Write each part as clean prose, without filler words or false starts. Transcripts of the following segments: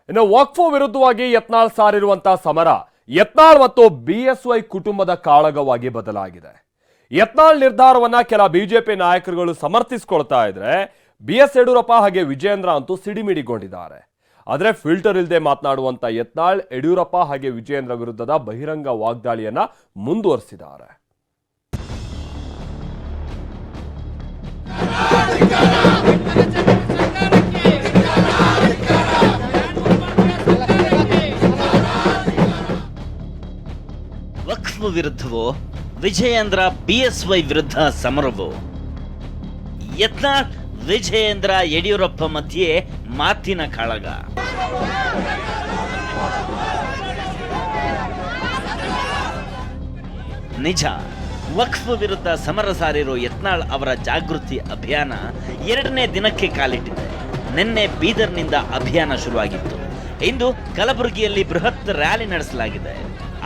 ಇನ್ನು ವಕ್ಫ್ ವಿರುದ್ಧವಾಗಿ ಯತ್ನಾಳ್ ಸಾರಿರುವಂತಹ ಸಮರ ಯತ್ನಾಳ್ ಮತ್ತು ಬಿಎಸ್ವೈ ಕುಟುಂಬದ ಕಾಳಗವಾಗಿ ಬದಲಾಗಿದೆ. ಯತ್ನಾಳ್ ನಿರ್ಧಾರವನ್ನ ಕೆಲ ಬಿಜೆಪಿ ನಾಯಕರುಗಳು ಸಮರ್ಥಿಸಿಕೊಳ್ತಾ ಇದ್ರೆ ಬಿಎಸ್ ಯಡಿಯೂರಪ್ಪ ಹಾಗೆ ವಿಜಯೇಂದ್ರ ಅಂತೂ ಸಿಡಿಮಿಡಿಗೊಂಡಿದ್ದಾರೆ. ಆದರೆ ಫಿಲ್ಟರ್ ಇಲ್ಲದೆ ಮಾತನಾಡುವಂತ ಯತ್ನಾಳ್ ಯಡಿಯೂರಪ್ಪ ಹಾಗೆ ವಿಜಯೇಂದ್ರ ವಿರುದ್ಧದ ಬಹಿರಂಗ ವಾಗ್ದಾಳಿಯನ್ನ ಮುಂದುವರಿಸಿದ್ದಾರೆ. ವಕ್ಫ್ ವಿರುದ್ಧವೋ ವಿಜಯೇಂದ್ರ ಬಿಎಸ್ವೈ ವಿರುದ್ಧ ಸಮರವೋ? ಯತ್ನಾಳ್ ವಿಜಯೇಂದ್ರ ಯಡಿಯೂರಪ್ಪ ಮಧ್ಯೆ ಮಾತಿನ ಕಾಳಗ. ನಿಜ, ವಕ್ಫ್ ವಿರುದ್ಧ ಸಮರ ಸಾರಿರೋ ಯತ್ನಾಳ್ ಅವರ ಜಾಗೃತಿ ಅಭಿಯಾನ 2ನೇ ದಿನಕ್ಕೆ ಕಾಲಿಟ್ಟಿದೆ. ನಿನ್ನೆ ಬೀದರ್ನಿಂದ ಅಭಿಯಾನ ಶುರುವಾಗಿತ್ತು. ಇಂದು ಕಲಬುರಗಿಯಲ್ಲಿ ಬೃಹತ್ ರ್ಯಾಲಿ ನಡೆಸಲಾಗಿದೆ.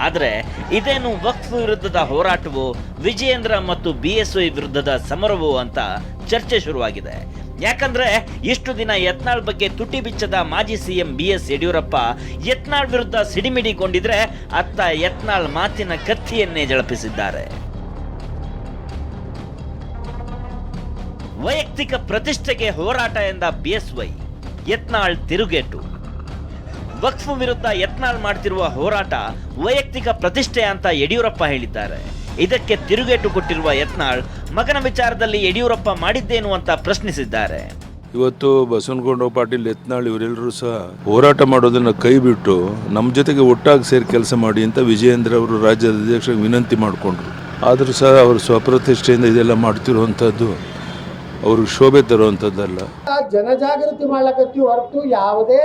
ಆದರೆ ಇದೇನು ವಕ್ಫ್ ವಿರುದ್ಧದ ಹೋರಾಟವೋ ವಿಜಯೇಂದ್ರ ಮತ್ತು ಬಿಎಸ್ವೈ ವಿರುದ್ಧದ ಸಮರವೋ ಅಂತ ಚರ್ಚೆ ಶುರುವಾಗಿದೆ. ಯಾಕಂದ್ರೆ ಇಷ್ಟು ದಿನ ಯತ್ನಾಳ್ ಬಗ್ಗೆ ತುಟಿ ಬಿಚ್ಚದ ಮಾಜಿ ಸಿಎಂ ಬಿಎಸ್ ಯಡಿಯೂರಪ್ಪ ಯತ್ನಾಳ್ ವಿರುದ್ಧ ಸಿಡಿಮಿಡಿಗೊಂಡಿದ್ರೆ ಅತ್ತ ಯತ್ನಾಳ್ ಮಾತಿನ ಕತ್ತಿಯನ್ನೇ ಜಳಪಿಸಿದ್ದಾರೆ. ವೈಯಕ್ತಿಕ ಪ್ರತಿಷ್ಠೆಗೆ ಹೋರಾಟ ಎಂದ ಬಿಎಸ್ವೈ, ಯತ್ನಾಳ್ ತಿರುಗೇಟು. ವಕ್ಫ್ ವಿರುದ್ಧ ಯತ್ನಾಳ್ ಮಾಡ್ತಿರುವ ಹೋರಾಟ ವೈಯಕ್ತಿಕ ಪ್ರತಿಷ್ಠೆ ಅಂತ ಯಡಿಯೂರಪ್ಪ ಹೇಳಿದ್ದಾರೆ. ಇದಕ್ಕೆ ತಿರುಗೇಟು ಕೊಟ್ಟಿರುವ ಯತ್ನಾಳ್ ಮಗನ ವಿಚಾರದಲ್ಲಿ ಯಡಿಯೂರಪ್ಪ ಮಾಡಿದ್ದೇನು ಅಂತ ಪ್ರಶ್ನಿಸಿದ್ದಾರೆ. ಇವತ್ತು ಬಸವನಗೌಡ ಪಾಟೀಲ್, ಯತ್ನಾಳ್ ಇವರೆಲ್ಲರೂ ಸಹ ಹೋರಾಟ ಮಾಡೋದನ್ನ ಕೈ ಬಿಟ್ಟು ನಮ್ಮ ಜೊತೆಗೆ ಒಟ್ಟಾಗಿ ಸೇರಿ ಕೆಲಸ ಮಾಡಿ ಅಂತ ವಿಜಯೇಂದ್ರ ಅವರು ರಾಜ್ಯದ ಅಧ್ಯಕ್ಷರಿಗೆ ವಿನಂತಿ ಮಾಡಿಕೊಂಡ್ರು. ಆದರೂ ಸಹ ಅವರು ಸ್ವಪ್ರತಿಷ್ಠೆಯಿಂದ ಇದೆಲ್ಲ ಮಾಡ್ತಿರುವಂಥದ್ದು ಅವ್ರಿಗೆ ಶೋಭೆ ತರುವಂಥದ್ದಲ್ಲ. ಜನಜಾಗೃತಿ ಮಾಡ್ಲಕತ್ತೀವಿ ಹೊರತು ಯಾವುದೇ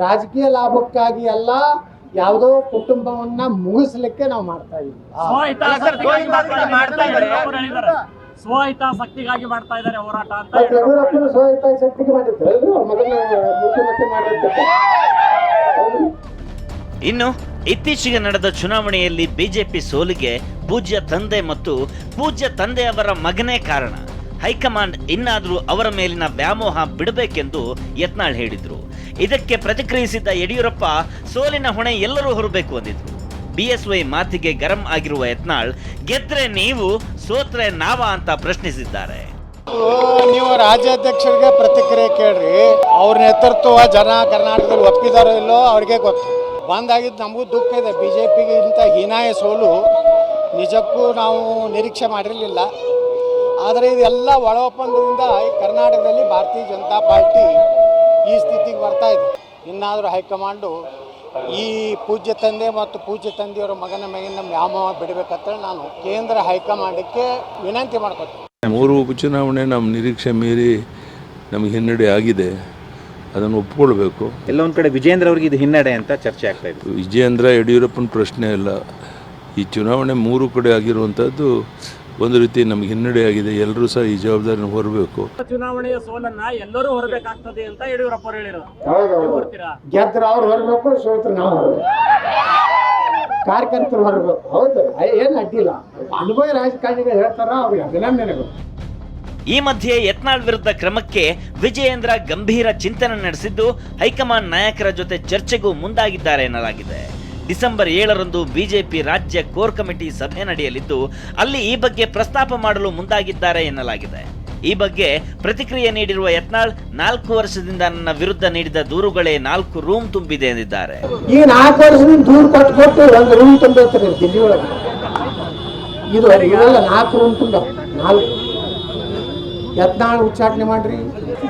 ರಾಜಕೀಯ ಲಾಭಕ್ಕಾಗಿ ಅಲ್ಲ, ಯಾವುದೋ ಕುಟುಂಬವನ್ನ ಮುಗಿಸ್ಲಿಕ್ಕೆ ನಾವು ಮಾಡ್ತಾ ಇದ್ದೀವಿ. ಸ್ವಹಿತಾಸಕ್ತಿಗಾಗಿ ಮಾಡ್ತಾ ಇದ್ದಾರೆ ಹೋರಾಟ ಅಂತ. ಯಡಿಯೂರಪ್ಪನ ಸ್ವಹಿತಾಸಕ್ತಿಗೆ ಮಾಡಿದ್ರು ಮೊದಲ ಮುಖ್ಯಮಂತ್ರಿ ಮಾಡಿರ್ತಾರೆ. ಇನ್ನು ಇತ್ತೀಚೆಗೆ ನಡೆದ ಚುನಾವಣೆಯಲ್ಲಿ ಬಿಜೆಪಿ ಸೋಲಿಗೆ ಪೂಜ್ಯ ತಂದೆ ಮತ್ತು ಪೂಜ್ಯ ತಂದೆಯವರ ಮಗನೇ ಕಾರಣ. ಹೈಕಮಾಂಡ್ ಇನ್ನಾದರೂ ಅವರ ಮೇಲಿನ ವ್ಯಾಮೋಹ ಬಿಡಬೇಕೆಂದು ಯತ್ನಾಳ್ ಹೇಳಿದ್ರು. ಇದಕ್ಕೆ ಪ್ರತಿಕ್ರಿಯಿಸಿದ್ದ ಯಡಿಯೂರಪ್ಪ ಸೋಲಿನ ಹೊಣೆ ಎಲ್ಲರೂ ಹೊರಬೇಕು ಅಂದಿದ್ರು. ಬಿಎಸ್ವೈ ಮಾತಿಗೆ ಗರಂ ಆಗಿರುವ ಯತ್ನಾಳ್, ಗೆದ್ರೆ ನೀವು ಸೋತ್ರೆ ನಾವಾ ಅಂತ ಪ್ರಶ್ನಿಸಿದ್ದಾರೆ. ನೀವು ರಾಜ್ಯಾಧ್ಯಕ್ಷರಿಗೆ ಪ್ರತಿಕ್ರಿಯೆ ಕೇಳ್ರಿ. ಅವ್ರ ನೇತೃತ್ವ ಜನ ಕರ್ನಾಟಕದಲ್ಲಿ ಒಪ್ಪಿದಾರೋ ಇಲ್ಲೋ ಅವ್ರಿಗೆ ಗೊತ್ತು. ಬಂದಾಗಿದ್ದು ನಮಗೂ ದುಃಖ ಇದೆ. ಬಿಜೆಪಿಗೆ ಇಂಥ ಹೀನಾಯ ಸೋಲು ನಿಜಕ್ಕೂ ನಾವು ನಿರೀಕ್ಷೆ ಮಾಡಿರಲಿಲ್ಲ. ಆದರೆ ಇದೆಲ್ಲ ಒಳ ಒಪ್ಪಂದದಿಂದ ಕರ್ನಾಟಕದಲ್ಲಿ ಭಾರತೀಯ ಜನತಾ ಪಾರ್ಟಿ ಈ ಸ್ಥಿತಿಗೆ ಬರ್ತಾ ಇದೆ. ಇನ್ನಾದರೂ ಹೈಕಮಾಂಡು ಈ ಪೂಜ್ಯ ತಂದೆ ಮತ್ತು ಪೂಜ್ಯ ತಂದೆಯವರ ಮಗನ ಮೇಗಿನ ವ್ಯಾಮೋಹ ಬಿಡಬೇಕಂತ ನಾನು ಕೇಂದ್ರ ಹೈಕಮಾಂಡಕ್ಕೆ ವಿನಂತಿ ಮಾಡ್ಕೊತೀನಿ. 3 ಉಪಚುನಾವಣೆ ನಮ್ಮ ನಿರೀಕ್ಷೆ ಮೀರಿ ನಮಗೆ ಹಿನ್ನಡೆ ಆಗಿದೆ, ಅದನ್ನು ಒಪ್ಕೊಳ್ಬೇಕು. ಎಲ್ಲೊಂದು ಕಡೆ ವಿಜಯೇಂದ್ರ ಅವರಿಗೆ ಇದು ಹಿನ್ನಡೆ ಅಂತ ಚರ್ಚೆ ಆಗ್ತಾ ಇದೆ. ವಿಜಯೇಂದ್ರ ಯಡಿಯೂರಪ್ಪನ ಪ್ರಶ್ನೆ ಇಲ್ಲ. ಈ ಚುನಾವಣೆ 3 ಕಡೆ ಆಗಿರುವಂಥದ್ದು ಒಂದು ರೀತಿ ನಮ್ಗೆ ಹಿನ್ನಡೆ ಆಗಿದೆ. ಎಲ್ಲರೂ ಸಹ ಈ ಜವಾಬ್ದಾರಿನ ಹೊರಬೇಕು. ಚುನಾವಣೆಯ ಸೋಲನ್ನ ಎಲ್ಲರೂ ಹೊರಬೇಕಾಗ್ತದೆ ಅಂತ ಯಡಿಯೂರಪ್ಪ ಅವರು ಹೇಳಿದ್ರು. ಗೆದ್ರ ಅವ್ರು ಹೊರಬೇಕು, ಸೋತ್ರ ನಾವು ಹೊರಬೇಕು, ಕಾರ್ಯಕರ್ತರು ಹೊರಬೇಕು. ಹೌದು, ಏನು ಅಡ್ಡಿಲ್ಲ. ಅನುಭವಿ ರಾಜಕಾರಣಿಗಳು ಹೇಳ್ತಾರ, ಅವ್ರಿಗೆ ಅಭಿನಂದನೆಗಳು. ಈ ಮಧ್ಯೆ ಯತ್ನಾಳ್ ವಿರುದ್ಧ ಕ್ರಮಕ್ಕೆ ವಿಜಯೇಂದ್ರ ಗಂಭೀರ ಚಿಂತನೆ ನಡೆಸಿದ್ದು ಹೈಕಮಾಂಡ್ ನಾಯಕರ ಜೊತೆ ಚರ್ಚೆಗೂ ಮುಂದಾಗಿದ್ದಾರೆ ಎನ್ನಲಾಗಿದೆ. ಡಿಸೆಂಬರ್ 7ರಂದು ಬಿಜೆಪಿ ರಾಜ್ಯ ಕೋರ್ ಕಮಿಟಿ ಸಭೆ ನಡೆಯಲಿದ್ದು ಅಲ್ಲಿ ಈ ಬಗ್ಗೆ ಪ್ರಸ್ತಾಪ ಮಾಡಲು ಮುಂದಾಗಿದ್ದಾರೆ ಎನ್ನಲಾಗಿದೆ. ಈ ಬಗ್ಗೆ ಪ್ರತಿಕ್ರಿಯೆ ನೀಡಿರುವ ಯತ್ನಾಳ್, 4 ವರ್ಷದಿಂದ ನನ್ನ ವಿರುದ್ಧ ನೀಡಿದ ದೂರುಗಳೇ 4 ರೂಮ್ ತುಂಬಿದೆ ಎಂದಿದ್ದಾರೆ. ಈಗ 4 ವರ್ಷದಿಂದ ದೂರು ಕೊಟ್ಟು ಒಂದು ರೂಮ್ ತುಂಬಿರ್ತಾರೆ ದಿಲ್ಲಿ ಒಳಗೆ. ಇದು ಇವೆಲ್ಲ 4 ರೂಮ್ ತುಂಬ 4 ಯತ್ನಾಳ್ ಉಚ್ಚಾಟನೆ ಮಾಡ್ರಿ.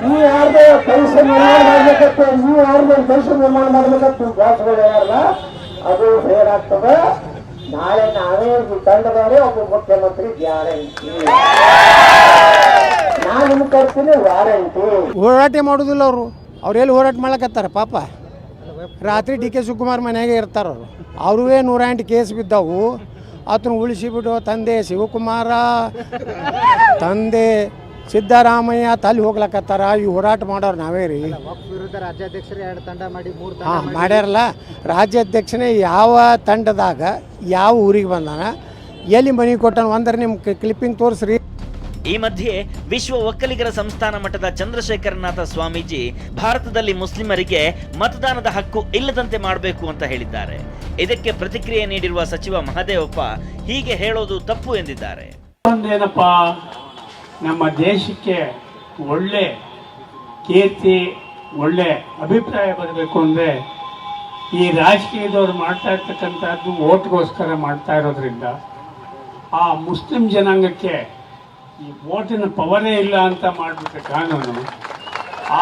ನೀವು ಯಾರ್ದು ಪರಿಸರ ನಿರ್ಮಾಣ ಮಾಡ್ಬೇಕತ್ತು, ನೀವು ಯಾರ್ದು ಪರಿಸರ ನಿರ್ಮಾಣ ಮಾಡ್ಬೇಕತ್ತು ಭಾಷೆಗಳು ಯಾರಲ್ಲ, ಅದು ಹೇಗಾಗ್ತದೆ. ನಾಳೆ ನಾವೇ ತಂಡದವರೇ ಒಬ್ಬ ಮುಖ್ಯಮಂತ್ರಿ ಗ್ಯಾರಂಟಿ. ನಾನು ನಿಮ್ಗೆ ಕರ್ತೀನಿ ವಾರಂಟಿ. ಹೋರಾಟ ಮಾಡೋದಿಲ್ಲ ಅವರು. ಎಲ್ಲಿ ಹೋರಾಟ ಮಾಡ್ಲಕತ್ತಾರ ಪಾಪ. ರಾತ್ರಿ ಡಿ ಕೆ ಶಿವಕುಮಾರ್ ಮನೆಯಾಗೆ ಇರ್ತಾರ ಅವರು. ಅವ್ರಿಗೆ 108 ಕೇಸ್ ಬಿದ್ದವು. ಆತನ ಉಳಿಸಿಬಿಟ್ಟು ತಂದೆ ಶಿವಕುಮಾರ, ತಂದೆ ಸಿದ್ದರಾಮಯ್ಯ ತಲ್ಲಿ ಹೋಗ್ಲಕತ್ತಾರ. ಈ ಹೋರಾಟ ಮಾಡೋರು ನಾವೇ ರೀ. ರಾಜ್ಯಾಧ್ಯಕ್ಷರು 2 ತಂಡ ಮಾಡಿ 3 ತಂಡ ಮಾಡ್ಯಾರಲ್ಲ. ರಾಜ್ಯಾಧ್ಯಕ್ಷನೇ ಯಾವ ತಂಡದಾಗ ಯಾವ ಊರಿಗೆ ಬಂದಾನ, ಎಲ್ಲಿ ಮನೆ ಕೊಟ್ಟನ ಅಂದ್ರೆ ನಿಮ್ಮ ಕ್ಲಿಪ್ಪಿಂಗ್ ತೋರಿಸ್ರಿ. ಈ ಮಧ್ಯೆ ವಿಶ್ವ ಒಕ್ಕಲಿಗರ ಸಂಸ್ಥಾನ ಮಠದ ಚಂದ್ರಶೇಖರನಾಥ ಸ್ವಾಮೀಜಿ ಭಾರತದಲ್ಲಿ ಮುಸ್ಲಿಮರಿಗೆ ಮತದಾನದ ಹಕ್ಕು ಇಲ್ಲದಂತೆ ಮಾಡಬೇಕು ಅಂತ ಹೇಳಿದ್ದಾರೆ. ಇದಕ್ಕೆ ಪ್ರತಿಕ್ರಿಯೆ ನೀಡಿರುವ ಸಚಿವ ಮಹದೇವಪ್ಪ ಹೀಗೆ ಹೇಳೋದು ತಪ್ಪು ಎಂದಿದ್ದಾರೆ. ಒಂದೇನಪ್ಪ, ನಮ್ಮ ದೇಶಕ್ಕೆ ಒಳ್ಳೆ ಕೀರ್ತಿ, ಒಳ್ಳೆ ಅಭಿಪ್ರಾಯ ಬರಬೇಕು ಅಂದರೆ ಈ ರಾಜಕೀಯದವ್ರು ಮಾಡ್ತಾ ಇರ್ತಕ್ಕಂಥದ್ದು ಓಟ್ಗೋಸ್ಕರ ಮಾಡ್ತಾ ಇರೋದ್ರಿಂದ ಆ ಮುಸ್ಲಿಂ ಜನಾಂಗಕ್ಕೆ ಈ ಓಟಿನ ಪವರೇ ಇಲ್ಲ ಅಂತ ಮಾಡಿಬಿಟ್ರೆ ಕಾನೂನು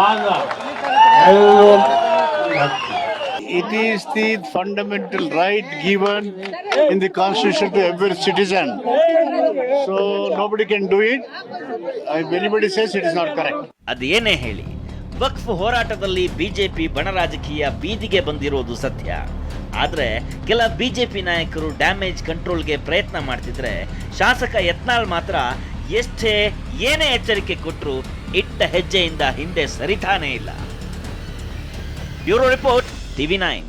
ಆಗ It is the fundamental right given in the constitution to every citizen. So nobody can do it. If anybody says it is not correct. ಅದೇನೇ ಹೇಳಿ, ವಕ್ಫ್ ಹೋರಾಟದಲ್ಲಿ ಬಿಜೆಪಿ ಬಣ ರಾಜಕೀಯ ಬೀದಿಗೆ ಬಂದಿರೋದು ಸತ್ಯ. ಆದ್ರೆ ಕೆಲ ಬಿಜೆಪಿ ನಾಯಕರು ಡ್ಯಾಮೇಜ್ ಕಂಟ್ರೋಲ್ಗೆ ಪ್ರಯತ್ನ ಮಾಡ್ತಿದ್ರೆ, ಶಾಸಕ ಯತ್ನಾಳ್ ಮಾತ್ರ ಎಷ್ಟೇ ಏನೇ ಎಚ್ಚರಿಕೆ ಕೊಟ್ಟರು ಇಟ್ಟ ಹೆಜ್ಜೆಯಿಂದ ಹಿಂದೆ ಸರಿತಾನೇ ಇಲ್ಲ. Bureau report, TV9.